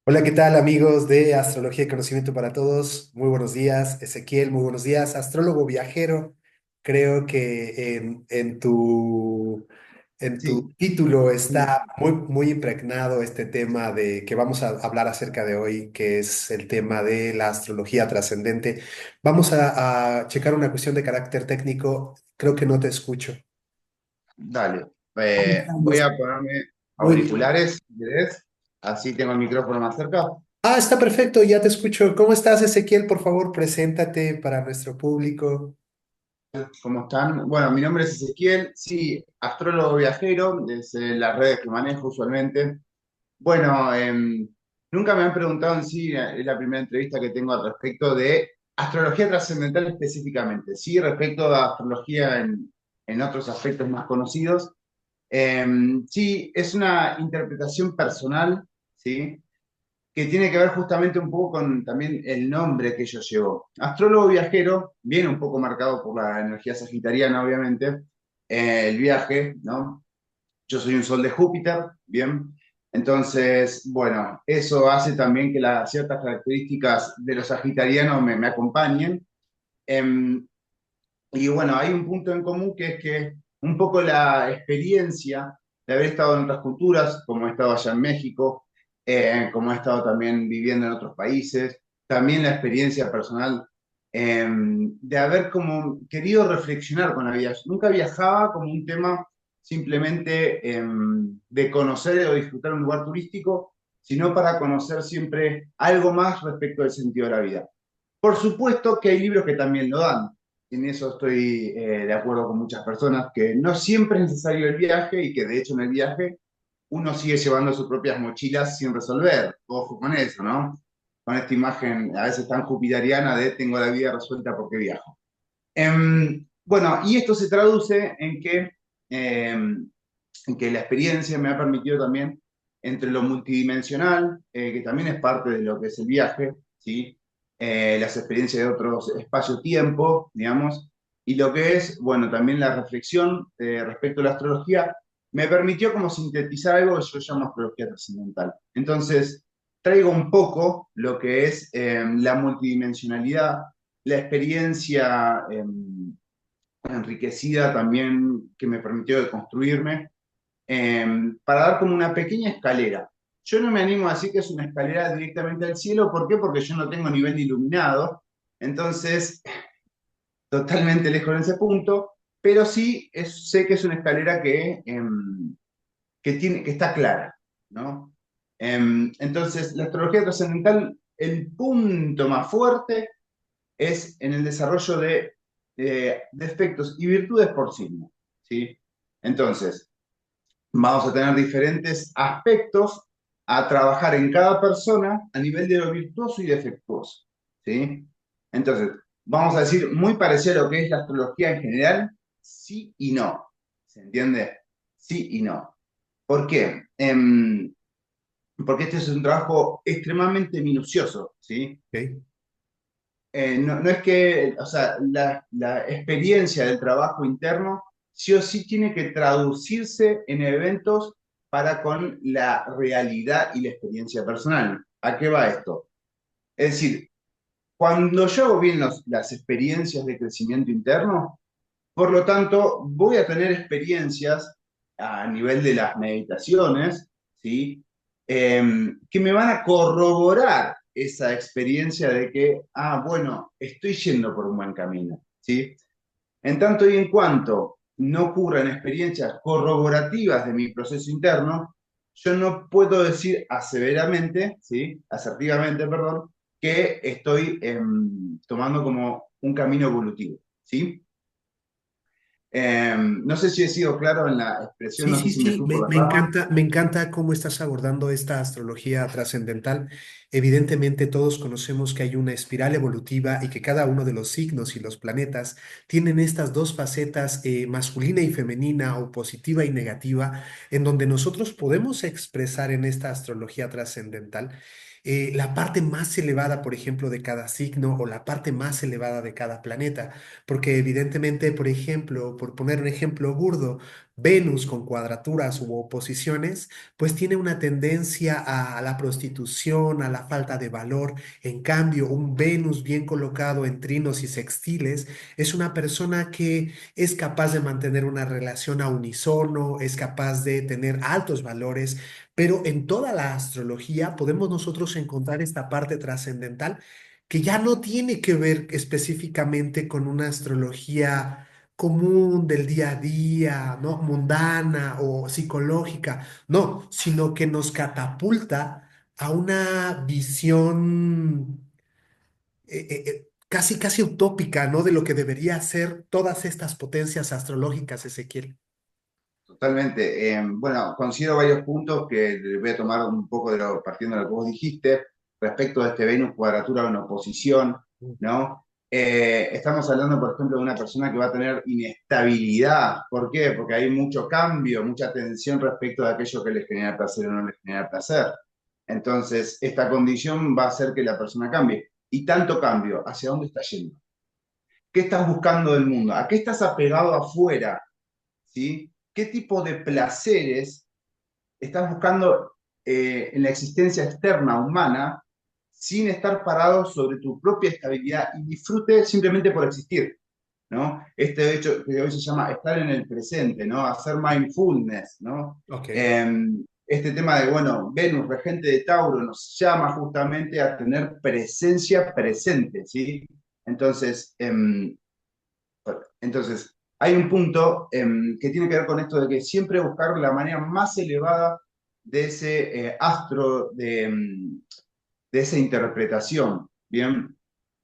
Hola, ¿qué tal amigos de Astrología y Conocimiento para Todos? Muy buenos días, Ezequiel, muy buenos días, astrólogo viajero. Creo que en tu Sí, título sí, está muy impregnado este tema de que vamos a hablar acerca de hoy, que es el tema de la astrología trascendente. Vamos a checar una cuestión de carácter técnico. Creo que no te escucho. dale. Ahí Voy estamos. a ponerme Muy bien. auriculares, si querés. Así tengo el micrófono más cerca. Está perfecto, ya te escucho. ¿Cómo estás, Ezequiel? Por favor, preséntate para nuestro público. ¿Cómo están? Bueno, mi nombre es Ezequiel, sí, astrólogo viajero, desde las redes que manejo usualmente. Bueno, nunca me han preguntado en sí, es la primera entrevista que tengo al respecto de astrología trascendental específicamente, sí, respecto a astrología en otros aspectos más conocidos. Sí, es una interpretación personal, ¿sí? Que tiene que ver justamente un poco con también el nombre que yo llevo. Astrólogo viajero, viene un poco marcado por la energía sagitariana, obviamente, el viaje, ¿no? Yo soy un sol de Júpiter, ¿bien? Entonces, bueno, eso hace también que las ciertas características de los sagitarianos me acompañen. Em, y bueno, hay un punto en común que es que un poco la experiencia de haber estado en otras culturas, como he estado allá en México, como he estado también viviendo en otros países, también la experiencia personal de haber como querido reflexionar con la vida. Nunca viajaba como un tema simplemente de conocer o disfrutar un lugar turístico, sino para conocer siempre algo más respecto del sentido de la vida. Por supuesto que hay libros que también lo dan. En eso estoy de acuerdo con muchas personas, que no siempre es necesario el viaje y que de hecho en el viaje uno sigue llevando sus propias mochilas sin resolver. Ojo con eso, ¿no? Con esta imagen a veces tan jupiteriana de tengo la vida resuelta porque viajo. Bueno, y esto se traduce en que la experiencia me ha permitido también entre lo multidimensional, que también es parte de lo que es el viaje, ¿sí? Las experiencias de otros espacio-tiempo, digamos, y lo que es, bueno, también la reflexión respecto a la astrología, me permitió como sintetizar algo que yo llamo astrología trascendental. Entonces, traigo un poco lo que es la multidimensionalidad, la experiencia enriquecida también que me permitió de construirme, para dar como una pequeña escalera. Yo no me animo a decir que es una escalera directamente al cielo, ¿por qué? Porque yo no tengo nivel iluminado, entonces totalmente lejos en ese punto, pero sí sé que es una escalera que está clara, ¿no? Entonces, la astrología trascendental, el punto más fuerte es en el desarrollo de defectos y virtudes por signo, ¿sí? Entonces, vamos a tener diferentes aspectos a trabajar en cada persona a nivel de lo virtuoso y defectuoso, ¿sí? Entonces, vamos a decir muy parecido a lo que es la astrología en general, sí y no, ¿se entiende? Sí y no. ¿Por qué? Porque este es un trabajo extremadamente minucioso, ¿sí? Ok. No es que, o sea, la experiencia del trabajo interno sí o sí tiene que traducirse en eventos para con la realidad y la experiencia personal. ¿A qué va esto? Es decir, cuando yo hago bien las experiencias de crecimiento interno, por lo tanto, voy a tener experiencias a nivel de las meditaciones, ¿sí? Que me van a corroborar esa experiencia de que, bueno, estoy yendo por un buen camino, ¿sí? En tanto y en cuanto no ocurran experiencias corroborativas de mi proceso interno, yo no puedo decir aseveramente, ¿sí? Asertivamente, perdón, que estoy tomando como un camino evolutivo, ¿sí? No sé si he sido claro en la expresión, Sí, no sé sí, si me sí, fui me, por las me ramas. encanta, me encanta cómo estás abordando esta astrología trascendental. Evidentemente, todos conocemos que hay una espiral evolutiva y que cada uno de los signos y los planetas tienen estas dos facetas, masculina y femenina, o positiva y negativa, en donde nosotros podemos expresar en esta astrología trascendental la parte más elevada, por ejemplo, de cada signo o la parte más elevada de cada planeta. Porque evidentemente, por ejemplo, por poner un ejemplo burdo, Venus con cuadraturas u oposiciones, pues tiene una tendencia a la prostitución, a la falta de valor. En cambio, un Venus bien colocado en trinos y sextiles es una persona que es capaz de mantener una relación a unisono, es capaz de tener altos valores, pero en toda la astrología podemos nosotros encontrar esta parte trascendental que ya no tiene que ver específicamente con una astrología común del día a día, ¿no? Mundana o psicológica, no, sino que nos catapulta a una visión casi, casi utópica, ¿no? De lo que debería ser todas estas potencias astrológicas, Ezequiel. Totalmente. Bueno, considero varios puntos que voy a tomar un poco partiendo de lo que vos dijiste respecto de este Venus cuadratura en oposición, ¿no? Estamos hablando, por ejemplo, de una persona que va a tener inestabilidad. ¿Por qué? Porque hay mucho cambio, mucha tensión respecto de aquello que les genera placer o no les genera placer. Entonces, esta condición va a hacer que la persona cambie. Y tanto cambio, ¿hacia dónde está yendo? ¿Qué estás buscando del mundo? ¿A qué estás apegado afuera? ¿Sí? ¿Qué tipo de placeres estás buscando en la existencia externa humana sin estar parado sobre tu propia estabilidad y disfrute simplemente por existir? ¿No? Este hecho que hoy se llama estar en el presente, ¿no? Hacer mindfulness, ¿no? Ok, Este tema de, bueno, Venus, regente de Tauro, nos llama justamente a tener presencia presente, ¿sí? Entonces, entonces, hay un punto que tiene que ver con esto de que siempre buscar la manera más elevada de ese astro, de esa interpretación, ¿bien?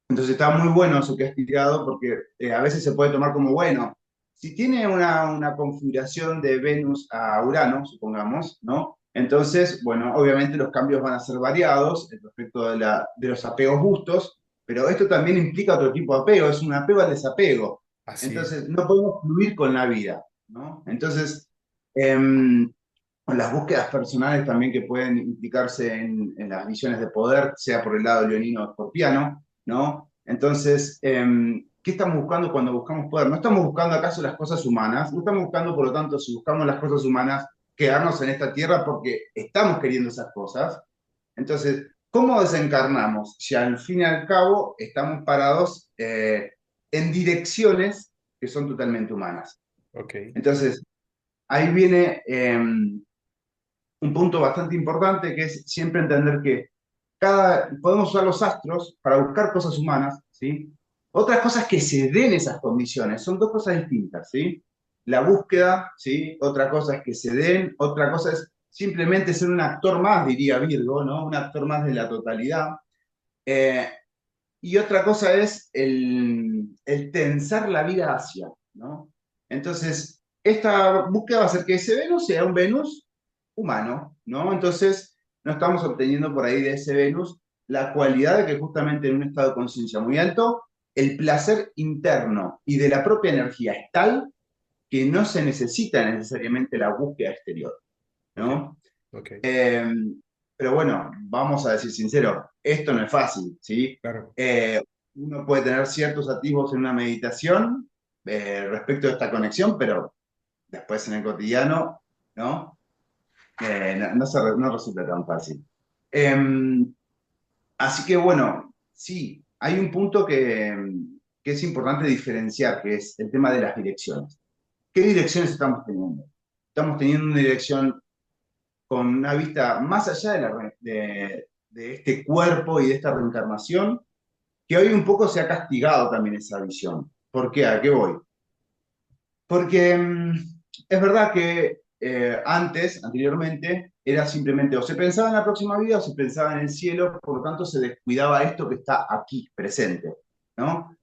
Entonces está muy bueno eso que has tirado porque a veces se puede tomar como, bueno, si tiene una configuración de Venus a Urano, supongamos, ¿no? Entonces, bueno, obviamente los cambios van a ser variados respecto de los apegos justos, pero esto también implica otro tipo de apego, es un apego al desapego. así es. Entonces, no podemos fluir con la vida, ¿no? Entonces, con las búsquedas personales también que pueden implicarse en las visiones de poder, sea por el lado leonino o escorpiano, ¿no? Entonces, ¿qué estamos buscando cuando buscamos poder? No estamos buscando acaso las cosas humanas, no estamos buscando, por lo tanto, si buscamos las cosas humanas, quedarnos en esta tierra porque estamos queriendo esas cosas. Entonces, ¿cómo desencarnamos? Si al fin y al cabo estamos parados en direcciones que son totalmente humanas. Ok, Entonces, ahí viene un punto bastante importante que es siempre entender que podemos usar los astros para buscar cosas humanas, ¿sí? Otras cosas que se den esas condiciones, son dos cosas distintas, ¿sí? La búsqueda, ¿sí? Otra cosa es que se den, otra cosa es simplemente ser un actor más, diría Virgo, ¿no? Un actor más de la totalidad. Eh, y otra cosa es el tensar la vida hacia, ¿no? Entonces, esta búsqueda va a hacer que ese Venus sea un Venus humano, ¿no? Entonces, no estamos obteniendo por ahí de ese Venus la cualidad de que justamente en un estado de conciencia muy alto, el placer interno y de la propia energía es tal que no se necesita necesariamente la búsqueda exterior, ok, ¿no? ok, Eh, pero bueno, vamos a decir sincero, esto no es fácil, ¿sí? claro. Eh, Uno puede tener ciertos atisbos en una meditación respecto a esta conexión, pero después en el cotidiano, ¿no? No resulta tan fácil. Eh, Así que bueno, sí, hay un punto que es importante diferenciar, que es el tema de las direcciones. ¿Qué direcciones estamos teniendo? Estamos teniendo una dirección con una vista más allá de este cuerpo y de esta reencarnación, que hoy un poco se ha castigado también esa visión. ¿Por qué? ¿A qué voy? Porque es verdad que anteriormente, era simplemente o se pensaba en la próxima vida o se pensaba en el cielo, por lo tanto se descuidaba esto que está aquí, presente, ¿no?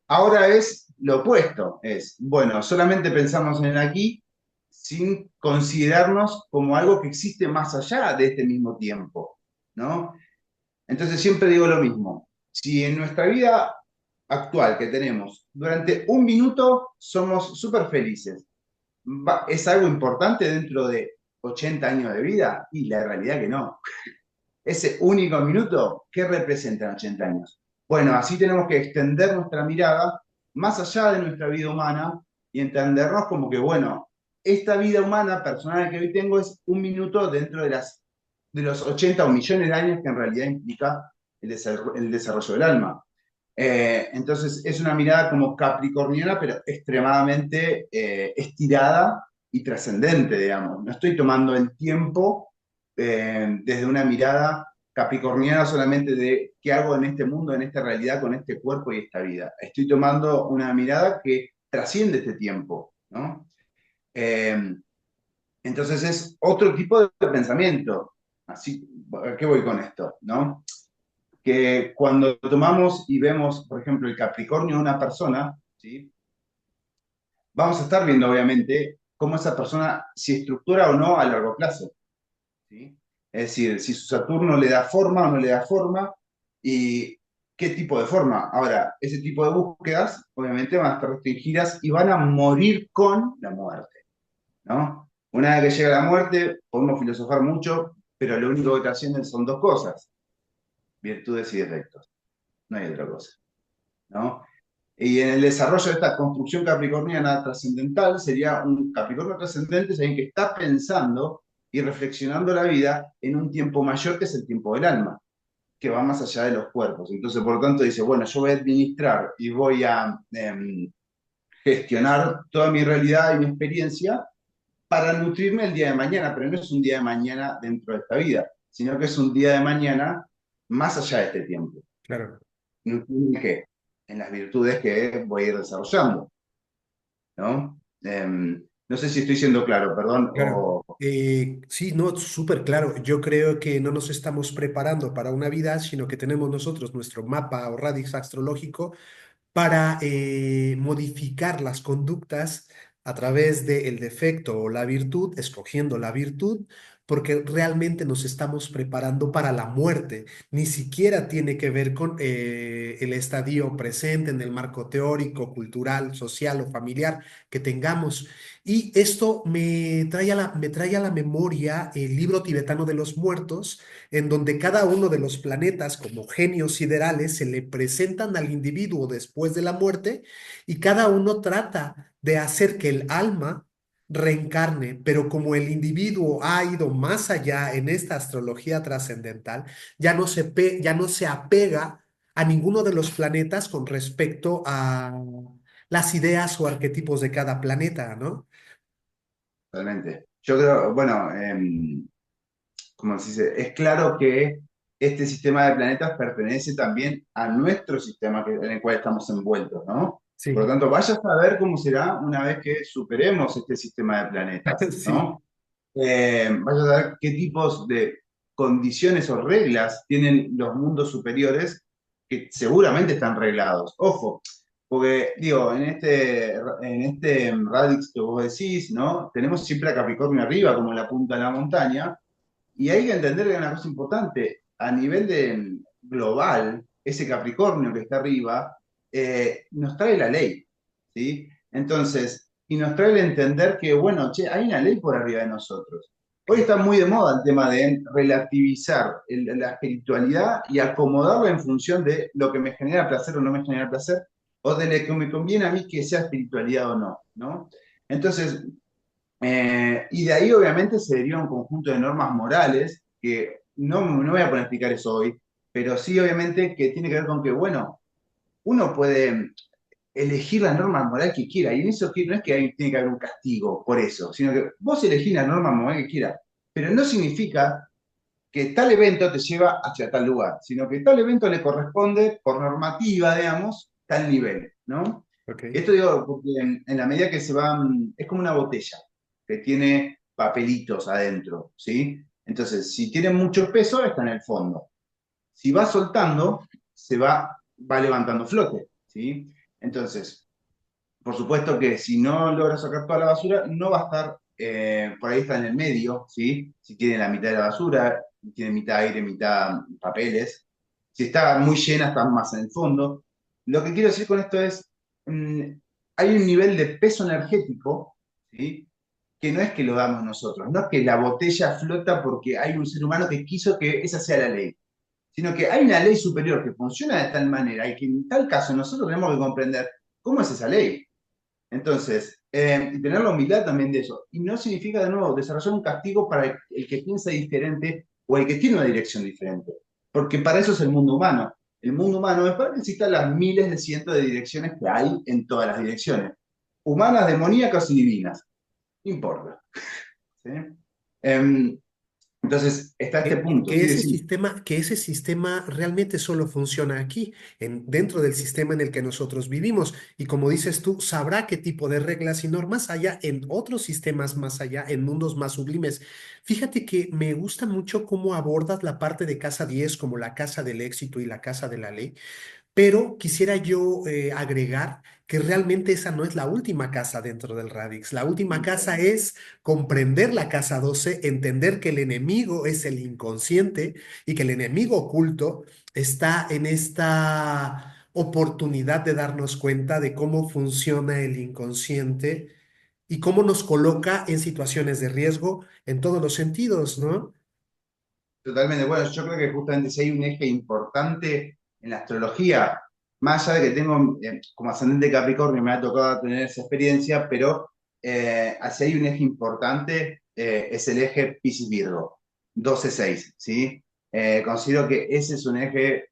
Ahora es lo opuesto, es, bueno, solamente pensamos en el aquí sin considerarnos como algo que existe más allá de este mismo tiempo, ¿no? Entonces siempre digo lo mismo, si en nuestra vida actual que tenemos, durante un minuto somos súper felices, ¿es algo importante dentro de 80 años de vida? Y la realidad que no. Ese único minuto, ¿qué representan 80 años? Bueno, así tenemos que extender nuestra mirada más allá de nuestra vida humana y entendernos como que, bueno, esta vida humana personal que hoy tengo es un minuto dentro de los 80 o millones de años que en realidad implica el desarrollo del alma. Entonces es una mirada como capricorniana, pero extremadamente estirada y trascendente, digamos. No estoy tomando el tiempo desde una mirada capricorniana solamente de qué hago en este mundo, en esta realidad, con este cuerpo y esta vida. Estoy tomando una mirada que trasciende este tiempo, ¿no? Eh, entonces es otro tipo de pensamiento. Así, ¿a qué voy con esto? ¿No? Que cuando tomamos y vemos, por ejemplo, el Capricornio de una persona, ¿sí? Vamos a estar viendo, obviamente, cómo esa persona se estructura o no a largo plazo. ¿Sí? Es decir, si su Saturno le da forma o no le da forma y qué tipo de forma. Ahora, ese tipo de búsquedas, obviamente, van a estar restringidas y van a morir con la muerte, ¿no? Una vez que llega la muerte, podemos filosofar mucho, pero lo único que trascienden son dos cosas, virtudes y defectos, no hay otra cosa, ¿no? Y en el desarrollo de esta construcción capricorniana trascendental, sería un Capricornio trascendente, es alguien que está pensando y reflexionando la vida en un tiempo mayor que es el tiempo del alma, que va más allá de los cuerpos. Entonces, por lo tanto, dice, bueno, yo voy a administrar y voy a gestionar toda mi realidad y mi experiencia para nutrirme el día de mañana, pero no es un día de mañana dentro de esta vida, sino que es un día de mañana más allá de este tiempo. Claro. ¿Nutrirme qué? En las virtudes que voy a ir desarrollando, ¿no? No sé si estoy siendo claro, perdón, Claro. o Sí, no, súper claro. Yo creo que no nos estamos preparando para una vida, sino que tenemos nosotros nuestro mapa o radix astrológico para modificar las conductas a través del defecto o la virtud, escogiendo la virtud, porque realmente nos estamos preparando para la muerte. Ni siquiera tiene que ver con el estadio presente en el marco teórico, cultural, social o familiar que tengamos. Y esto me trae a la memoria el libro tibetano de los muertos, en donde cada uno de los planetas, como genios siderales, se le presentan al individuo después de la muerte y cada uno trata de hacer que el alma reencarne, pero como el individuo ha ido más allá en esta astrología trascendental, ya no se apega a ninguno de los planetas con respecto a las ideas o arquetipos de cada planeta, ¿no? realmente. Yo creo, bueno, como se dice, es claro que este sistema de planetas pertenece también a nuestro sistema en el cual estamos envueltos, ¿no? Por lo Sí, tanto, vaya a saber cómo será una vez que superemos este sistema de planetas, sí, ¿no? Vaya a saber qué tipos de condiciones o reglas tienen los mundos superiores que seguramente están reglados. Ojo, porque digo, en este radix que vos decís, ¿no? Tenemos siempre a Capricornio arriba, como en la punta de la montaña, y hay que entender que hay una cosa importante, a nivel global, ese Capricornio que está arriba nos trae la ley, ¿sí? Entonces, y nos trae el entender que, bueno, che, hay una ley por arriba de nosotros. Hoy está muy de moda el tema de relativizar la espiritualidad y acomodarla en función de lo que me genera placer o no me genera placer, o de lo que me conviene a mí que sea espiritualidad o no, ¿no? Entonces, y de ahí obviamente se deriva un conjunto de normas morales que no voy a poner a explicar eso hoy, pero sí obviamente que tiene que ver con que, bueno, uno puede elegir la norma moral que quiera, y en eso no es que tiene que haber un castigo por eso, sino que vos elegís la norma moral que quieras, pero no significa que tal evento te lleva hacia tal lugar, sino que tal evento le corresponde por normativa, digamos, tal nivel, ¿no? ok. Esto digo, porque en la medida que se van, es como una botella que tiene papelitos adentro, ¿sí? Entonces, si tiene mucho peso, está en el fondo. Si va soltando, va levantando flote, ¿sí? Entonces, por supuesto que si no logra sacar toda la basura, no va a estar, por ahí está en el medio, ¿sí? Si tiene la mitad de la basura, tiene mitad aire, mitad papeles. Si está muy llena, está más en el fondo. Lo que quiero decir con esto es, mm, hay un nivel de peso energético, ¿sí? Que no es que lo damos nosotros, no es que la botella flota porque hay un ser humano que quiso que esa sea la ley, sino que hay una ley superior que funciona de tal manera y que en tal caso nosotros tenemos que comprender cómo es esa ley. Entonces, Y tener la humildad también de eso. Y no significa, de nuevo, desarrollar un castigo para el que piensa diferente o el que tiene una dirección diferente. Porque para eso es el mundo humano. El mundo humano es para que existan las miles de cientos de direcciones que hay en todas las direcciones. Humanas, demoníacas y divinas. No importa. ¿Sí? Em, entonces, está este punto. Sí, decir, Que ese sistema realmente solo funciona aquí, dentro del sistema en el que nosotros vivimos. Y como dices tú, sabrá qué tipo de reglas y normas haya en otros sistemas más allá, en mundos más sublimes. Fíjate que me gusta mucho cómo abordas la parte de casa 10 como la casa del éxito y la casa de la ley. Pero quisiera yo agregar que realmente esa no es la última casa dentro del Radix. La última casa es comprender la casa 12, entender que el enemigo es el inconsciente y que el enemigo oculto está en esta oportunidad de darnos cuenta de cómo funciona el inconsciente y cómo nos coloca en situaciones de riesgo en todos los sentidos, ¿no? totalmente. Bueno, yo creo que justamente si hay un eje importante en la astrología, más allá de que tengo como ascendente Capricornio, me ha tocado tener esa experiencia, pero si hay un eje importante, es el eje Piscis-Virgo, 12-6, ¿sí? Considero que ese es un eje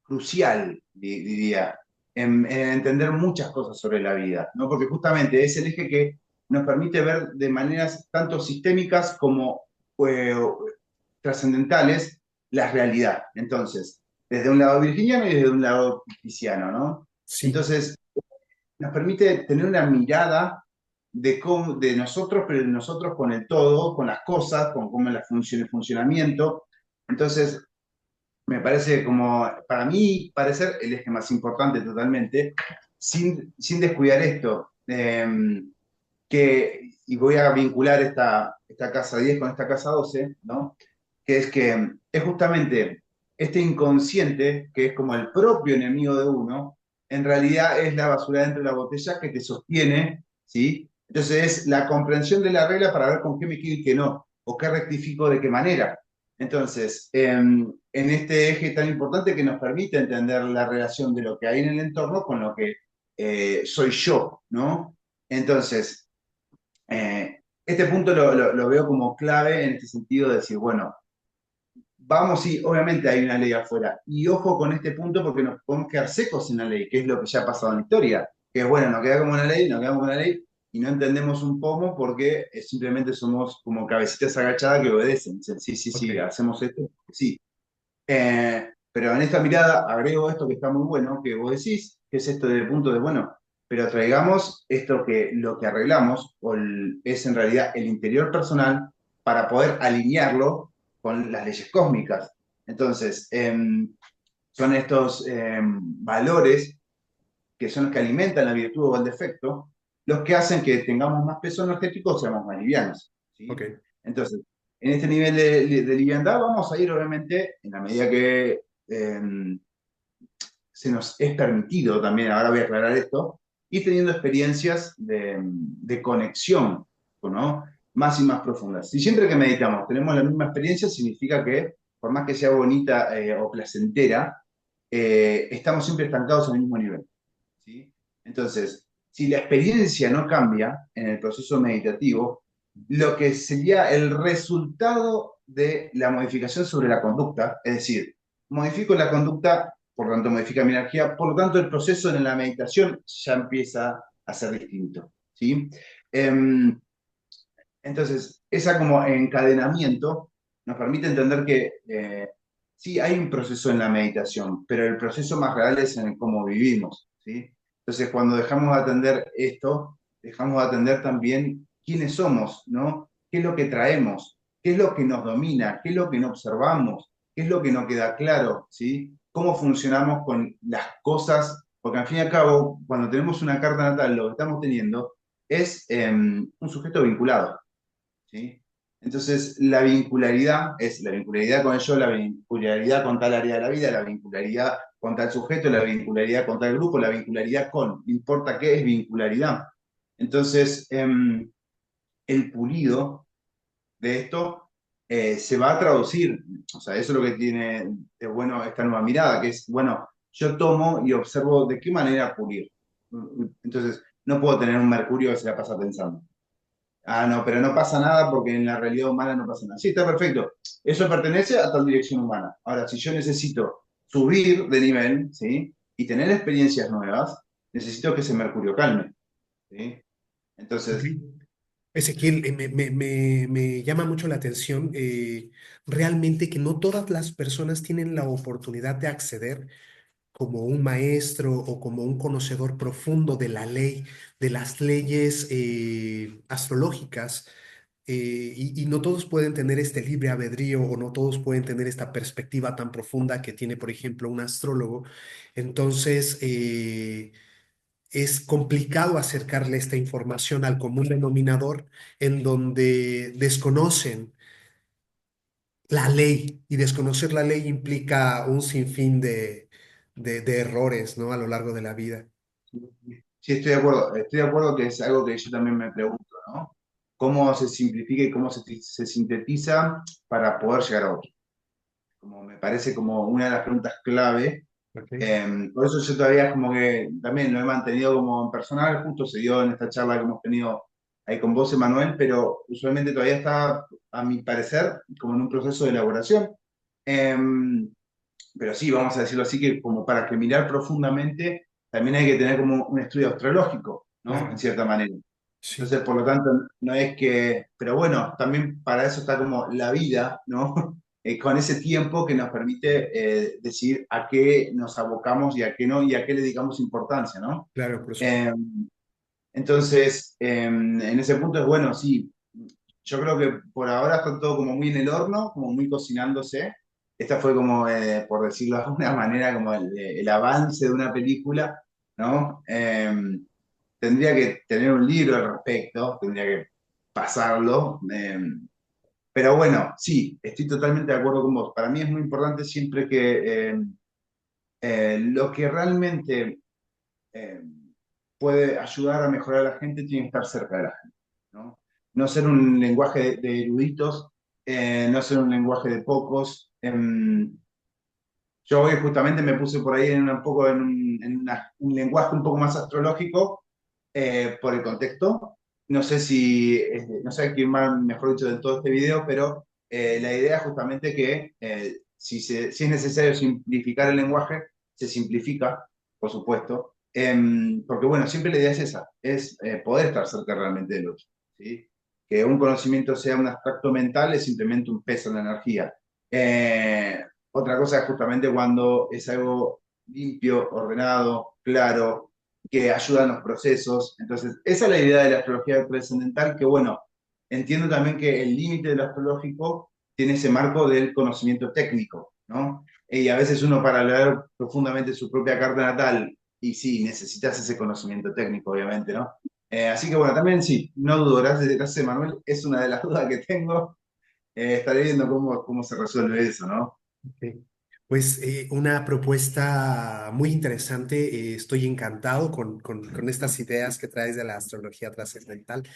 crucial, diría, en entender muchas cosas sobre la vida, ¿no? Porque justamente es el eje que nos permite ver de maneras tanto sistémicas como eh, trascendentales la realidad. Entonces, desde un lado virginiano y desde un lado pisciano, ¿no? Sí. Entonces, nos permite tener una mirada de nosotros, pero de nosotros con el todo, con las cosas, con cómo la función, el funcionamiento. Entonces, me parece como, para mí, parecer el eje más importante totalmente, sin descuidar esto, y voy a vincular esta casa 10 con esta casa 12, ¿no? Que es que es justamente este inconsciente, que es como el propio enemigo de uno, en realidad es la basura dentro de la botella que te sostiene, ¿sí? Entonces es la comprensión de la regla para ver con qué me quedo y qué no, o qué rectifico de qué manera. Entonces, en este eje tan importante que nos permite entender la relación de lo que hay en el entorno con lo que soy yo, ¿no? Entonces, este punto lo veo como clave en este sentido de decir, bueno, vamos, sí, obviamente hay una ley afuera. Y ojo con este punto porque nos podemos quedar secos en la ley, que es lo que ya ha pasado en la historia. Que es bueno, nos queda como una ley, nos quedamos con la ley y no entendemos un pomo porque simplemente somos como cabecitas agachadas que obedecen. Dicen, sí, sí, Ok. sí, hacemos esto, sí. Pero en esta mirada agrego esto que está muy bueno, que vos decís, que es esto del punto de, bueno, pero traigamos esto que lo que arreglamos es en realidad el interior personal para poder alinearlo con las leyes cósmicas. Entonces, son estos valores que son los que alimentan la virtud o el defecto, los que hacen que tengamos más peso energético o seamos más livianos. ¿Sí? Ok. Entonces, en este nivel de liviandad vamos a ir, obviamente, en la medida que se nos es permitido también, ahora voy a aclarar esto, y teniendo experiencias de conexión, ¿no? Más y más profundas. Si siempre que meditamos tenemos la misma experiencia, significa que, por más que sea bonita o placentera, estamos siempre estancados en el mismo nivel. ¿Sí? Entonces, si la experiencia no cambia en el proceso meditativo, lo que sería el resultado de la modificación sobre la conducta, es decir, modifico la conducta, por lo tanto modifica mi energía, por lo tanto el proceso en la meditación ya empieza a ser distinto. ¿Sí? Em, entonces, esa como encadenamiento nos permite entender que sí hay un proceso en la meditación, pero el proceso más real es en el cómo vivimos, ¿sí? Entonces, cuando dejamos de atender esto, dejamos de atender también quiénes somos, ¿no? ¿Qué es lo que traemos? ¿Qué es lo que nos domina? ¿Qué es lo que no observamos? ¿Qué es lo que no queda claro? ¿Sí? ¿Cómo funcionamos con las cosas? Porque al fin y al cabo, cuando tenemos una carta natal, lo que estamos teniendo es un sujeto vinculado. ¿Sí? Entonces, la vincularidad es la vincularidad con el yo, la vincularidad con tal área de la vida, la vincularidad con tal sujeto, la vincularidad con tal grupo, la vincularidad con, no importa qué es vincularidad. Entonces, el pulido de esto se va a traducir, o sea, eso es lo que tiene de bueno esta nueva mirada, que es, bueno, yo tomo y observo de qué manera pulir. Entonces, no puedo tener un Mercurio que se la pasa pensando. Ah, no, pero no pasa nada porque en la realidad humana no pasa nada. Sí, está perfecto. Eso pertenece a tal dirección humana. Ahora, si yo necesito subir de nivel, ¿sí? Y tener experiencias nuevas, necesito que ese Mercurio calme, ¿sí? Ok. Entonces, Ezequiel, me llama mucho la atención realmente que no todas las personas tienen la oportunidad de acceder como un maestro o como un conocedor profundo de la ley, de las leyes astrológicas, y no todos pueden tener este libre albedrío o no todos pueden tener esta perspectiva tan profunda que tiene, por ejemplo, un astrólogo. Entonces, es complicado acercarle esta información al común denominador en donde desconocen la ley y desconocer la ley implica un sinfín de errores, ¿no? A lo largo de la vida. sí, estoy de acuerdo. Estoy de acuerdo que es algo que yo también me pregunto, ¿no? ¿Cómo se simplifica y cómo se sintetiza para poder llegar a otro? Como me parece como una de las preguntas clave. Ok. Por eso yo todavía como que también lo he mantenido como en personal, justo se dio en esta charla que hemos tenido ahí con vos, Emanuel, pero usualmente todavía está, a mi parecer, como en un proceso de elaboración. Em, pero sí, vamos a decirlo así, que como para que mirar profundamente, también hay que tener como un estudio astrológico, ¿no? En Claro, cierta manera. sí, Entonces, por lo tanto, no es que, pero bueno, también para eso está como la vida, ¿no? Con ese tiempo que nos permite decir a qué nos abocamos y a qué no, y a qué le dedicamos importancia, ¿no? claro, por supuesto. Eh, entonces, en ese punto es bueno, sí, yo creo que por ahora está todo como muy en el horno, como muy cocinándose. Esta fue como, por decirlo de alguna manera, como el avance de una película, ¿no? Tendría que tener un libro al respecto, tendría que pasarlo. Pero bueno, sí, estoy totalmente de acuerdo con vos. Para mí es muy importante siempre que lo que realmente eh, puede ayudar a mejorar a la gente tiene que estar cerca de la gente, ¿no? No ser un lenguaje de eruditos, no ser un lenguaje de pocos. Yo hoy justamente me puse por ahí en un poco un lenguaje un poco más astrológico por el contexto. No sé si, no sé quién más, mejor dicho, de todo este video, pero la idea es justamente que si es necesario simplificar el lenguaje, se simplifica, por supuesto. Porque bueno, siempre la idea es esa, es poder estar cerca realmente del otro, ¿sí? Que un conocimiento sea un abstracto mental es simplemente un peso en la energía. Otra cosa es justamente cuando es algo limpio, ordenado, claro, que ayuda en los procesos. Entonces, esa es la idea de la astrología trascendental, que bueno, entiendo también que el límite de lo astrológico tiene ese marco del conocimiento técnico, ¿no? Y a veces uno para leer profundamente su propia carta natal, y sí, necesitas ese conocimiento técnico, obviamente, ¿no? Así que bueno, también sí, no dudo, gracias Manuel, es una de las dudas que tengo. Estaré viendo cómo se resuelve eso, ¿no? Ok. Pues una propuesta muy interesante. Estoy encantado con estas ideas que traes de la astrología trascendental.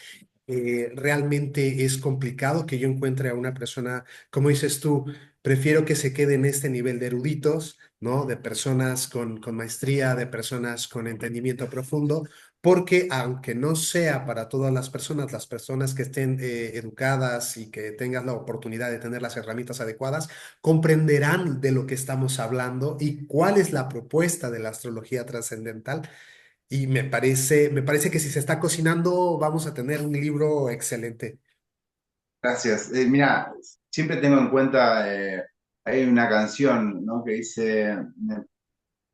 Realmente es complicado que yo encuentre a una persona, como dices tú, prefiero que se quede en este nivel de eruditos, ¿no? De personas con maestría, de personas con entendimiento profundo, porque aunque no sea para todas las personas que estén educadas y que tengan la oportunidad de tener las herramientas adecuadas, comprenderán de lo que estamos hablando y cuál es la propuesta de la astrología trascendental. Y me parece que si se está cocinando, vamos a tener un libro excelente. Gracias. Mira, siempre tengo en cuenta, hay una canción, ¿no? Que dice,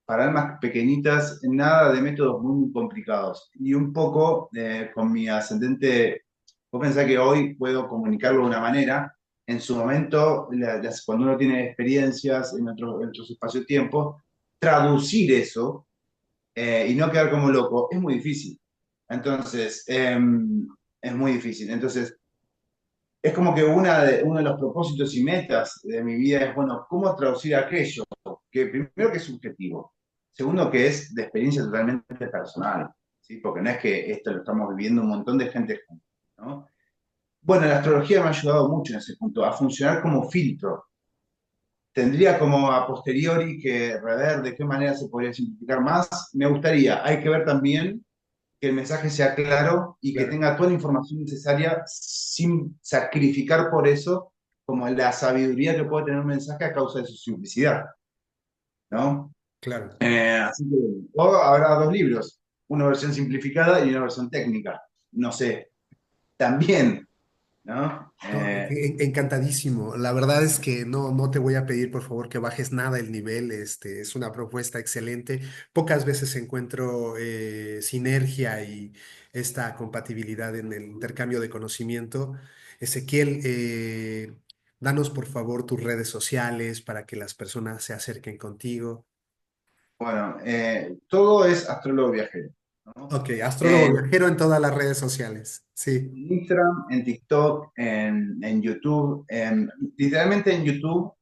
para almas pequeñitas, nada de métodos muy complicados. Y un poco con mi ascendente, vos pensás que hoy puedo comunicarlo de una manera, en su momento, cuando uno tiene experiencias en otros espacio-tiempo, traducir eso y no quedar como loco es muy difícil. Entonces, es muy difícil. Entonces, es como que uno de los propósitos y metas de mi vida es, bueno, ¿cómo traducir aquello? Que primero que es subjetivo, segundo que es de experiencia totalmente personal, ¿sí? Porque no es que esto lo estamos viviendo un montón de gente juntos, ¿no? Bueno, la astrología me ha ayudado mucho en ese punto, a funcionar como filtro. Tendría como a posteriori que rever de qué manera se podría simplificar más. Me gustaría, hay que ver también que el mensaje sea claro y que Claro, tenga toda la información necesaria sin sacrificar por eso como la sabiduría que puede tener un mensaje a causa de su simplicidad, ¿no? claro. Así que, o habrá dos libros, una versión simplificada y una versión técnica, no sé, también, ¿no? No, encantadísimo. La verdad es que no te voy a pedir, por favor, que bajes nada el nivel. Es una propuesta excelente. Pocas veces encuentro sinergia y esta compatibilidad en el intercambio de conocimiento. Ezequiel, danos por favor tus redes sociales para que las personas se acerquen contigo. Bueno, todo es astrólogo viajero, ¿no? Ok, astrólogo En viajero en todas las redes sociales. Sí. Instagram, en TikTok, en YouTube, literalmente en YouTube,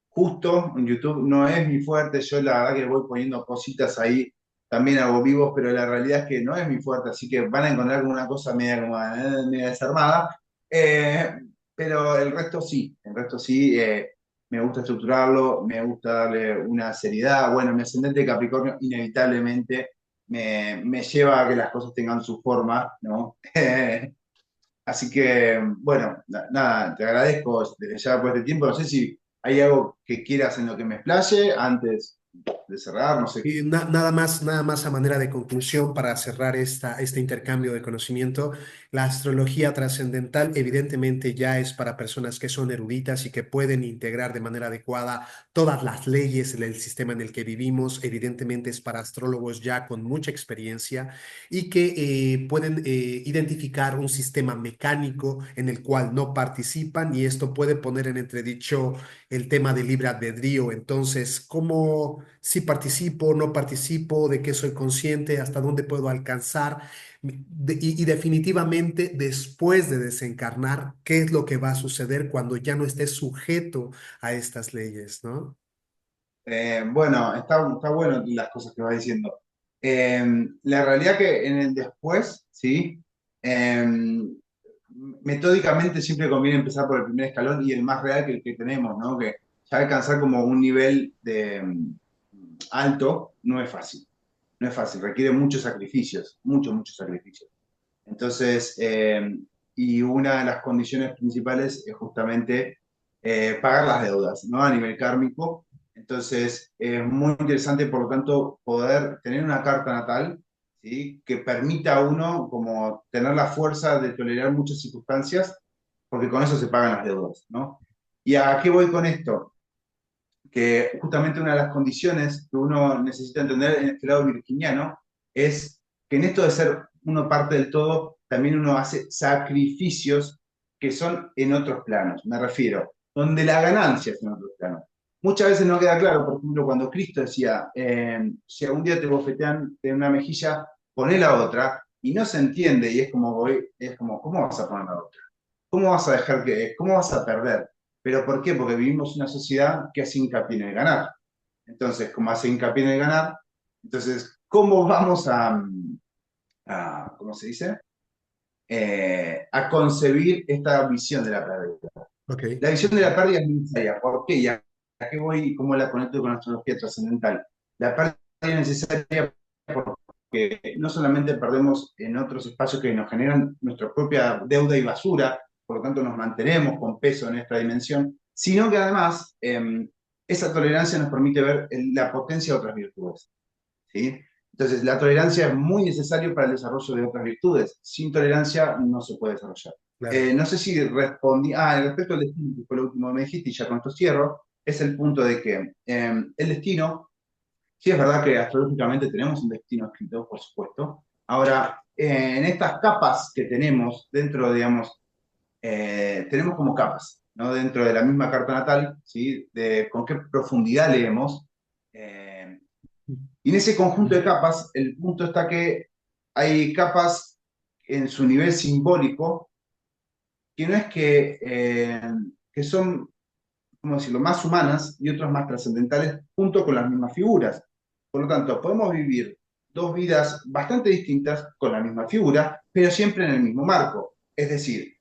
justo en YouTube no es mi fuerte, yo la verdad que voy poniendo cositas ahí, también hago vivos, pero la realidad es que no es mi fuerte, así que van a encontrar como una cosa media, como, media desarmada. Eh, pero el resto sí, me gusta estructurarlo, me gusta darle una seriedad. Bueno, mi ascendente Capricornio inevitablemente me lleva a que las cosas tengan su forma, ¿no? Así que, bueno, nada, te agradezco desde ya por este tiempo. No sé si hay algo que quieras en lo que me explaye antes de cerrar, no sé. Y nada más a manera de conclusión para cerrar este intercambio de conocimiento, la astrología trascendental evidentemente ya es para personas que son eruditas y que pueden integrar de manera adecuada todas las leyes del sistema en el que vivimos, evidentemente es para astrólogos ya con mucha experiencia y que pueden identificar un sistema mecánico en el cual no participan y esto puede poner en entredicho el tema del libre albedrío. Entonces, ¿cómo si participo, no participo, de qué soy consciente, hasta dónde puedo alcanzar? Y definitivamente después de desencarnar, ¿qué es lo que va a suceder cuando ya no esté sujeto a estas leyes, ¿no? Bueno, está bueno las cosas que vas diciendo. La realidad que en el después, ¿sí? Eh, Metódicamente siempre conviene empezar por el primer escalón y el más real que el que tenemos, ¿no? Que ya alcanzar como un nivel de alto no es fácil. No es fácil, requiere muchos sacrificios, muchos sacrificios. Entonces, y una de las condiciones principales es justamente pagar las deudas, ¿no? A nivel kármico. Entonces, es muy interesante, por lo tanto, poder tener una carta natal, ¿sí? Que permita a uno como tener la fuerza de tolerar muchas circunstancias, porque con eso se pagan las deudas, ¿no? ¿Y a qué voy con esto? Que justamente una de las condiciones que uno necesita entender en este lado virginiano es que en esto de ser uno parte del todo, también uno hace sacrificios que son en otros planos. Me refiero, donde la ganancia es en otros planos. Muchas veces no queda claro, por ejemplo, cuando Cristo decía, si algún día te bofetean de una mejilla, poné la otra, y no se entiende, y es como, ¿cómo vas a poner la otra? ¿Cómo vas a dejar que, cómo vas a perder? ¿Pero por qué? Porque vivimos una sociedad que hace hincapié en el ganar. Entonces, como hace hincapié en el ganar, entonces, ¿cómo vamos ¿cómo se dice? A concebir esta visión de la pérdida? Ok. La visión de la pérdida es necesaria. ¿Por qué? ¿Y a qué voy y cómo la conecto con la astrología trascendental? La pérdida es necesaria porque no solamente perdemos en otros espacios que nos generan nuestra propia deuda y basura, por lo tanto nos mantenemos con peso en esta dimensión, sino que además esa tolerancia nos permite ver la potencia de otras virtudes. ¿Sí? Entonces, la tolerancia es muy necesaria para el desarrollo de otras virtudes. Sin tolerancia no se puede desarrollar. Claro. No sé si respondí. Respecto al destino, que fue lo último que me dijiste, y ya con esto cierro, es el punto de que el destino, sí es verdad que astrológicamente tenemos un destino escrito, por supuesto. Ahora, en estas capas que tenemos dentro, digamos, tenemos como capas, ¿no? Dentro de la misma carta natal, ¿sí? De con qué profundidad leemos. Eh, y en ese conjunto de capas, el punto está que hay capas en su nivel simbólico que no es que son, ¿cómo decirlo?, más humanas y otras más trascendentales junto con las mismas figuras. Por lo tanto, podemos vivir dos vidas bastante distintas con la misma figura, pero siempre en el mismo marco. Es decir,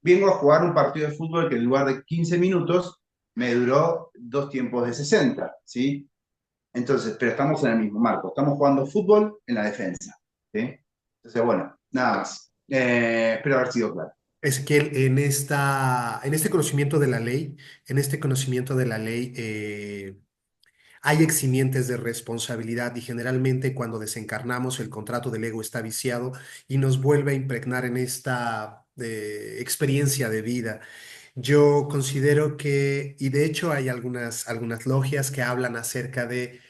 vengo a jugar un partido de fútbol que en lugar de 15 minutos me duró dos tiempos de 60, ¿sí? Entonces, pero estamos en el mismo marco. Estamos jugando fútbol en la defensa. ¿Sí? Entonces, bueno, nada más. Espero haber sido claro. Ezequiel, en este conocimiento de la ley, en este conocimiento de la ley, hay eximientes de responsabilidad y generalmente cuando desencarnamos el contrato del ego está viciado y nos vuelve a impregnar en esta experiencia de vida. Yo considero que, y de hecho hay algunas logias que hablan acerca de,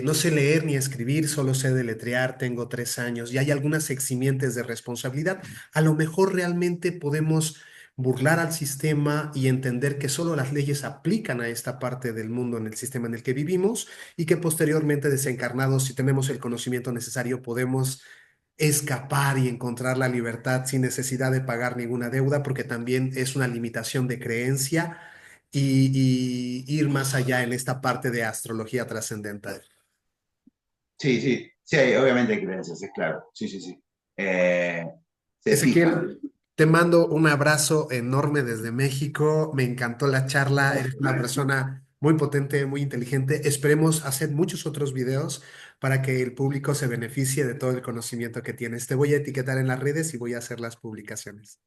no sé leer ni escribir, solo sé deletrear, tengo 3 años, y hay algunas eximientes de responsabilidad. A lo mejor realmente podemos burlar al sistema y entender que solo las leyes aplican a esta parte del mundo en el sistema en el que vivimos y que posteriormente desencarnados, si tenemos el conocimiento necesario, podemos escapar y encontrar la libertad sin necesidad de pagar ninguna deuda, porque también es una limitación de creencia y ir más allá en esta parte de astrología trascendental. Sí, sí, sí, obviamente hay creencias, es claro. Sí, sí, sí. Eh, Se fijan. Ezequiel, te mando un abrazo enorme desde México. Me encantó la charla. Eres una persona muy potente, muy inteligente. Esperemos hacer muchos otros videos para que el público se beneficie de todo el conocimiento que tienes. Te voy a etiquetar en las redes y voy a hacer las publicaciones.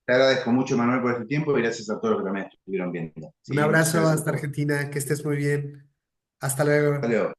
Te agradezco mucho, Manuel, por este tiempo y gracias a todos los que también estuvieron viendo. Un Sí, muchas abrazo gracias a hasta todos. Argentina, que estés muy bien. Hasta Hasta luego. luego.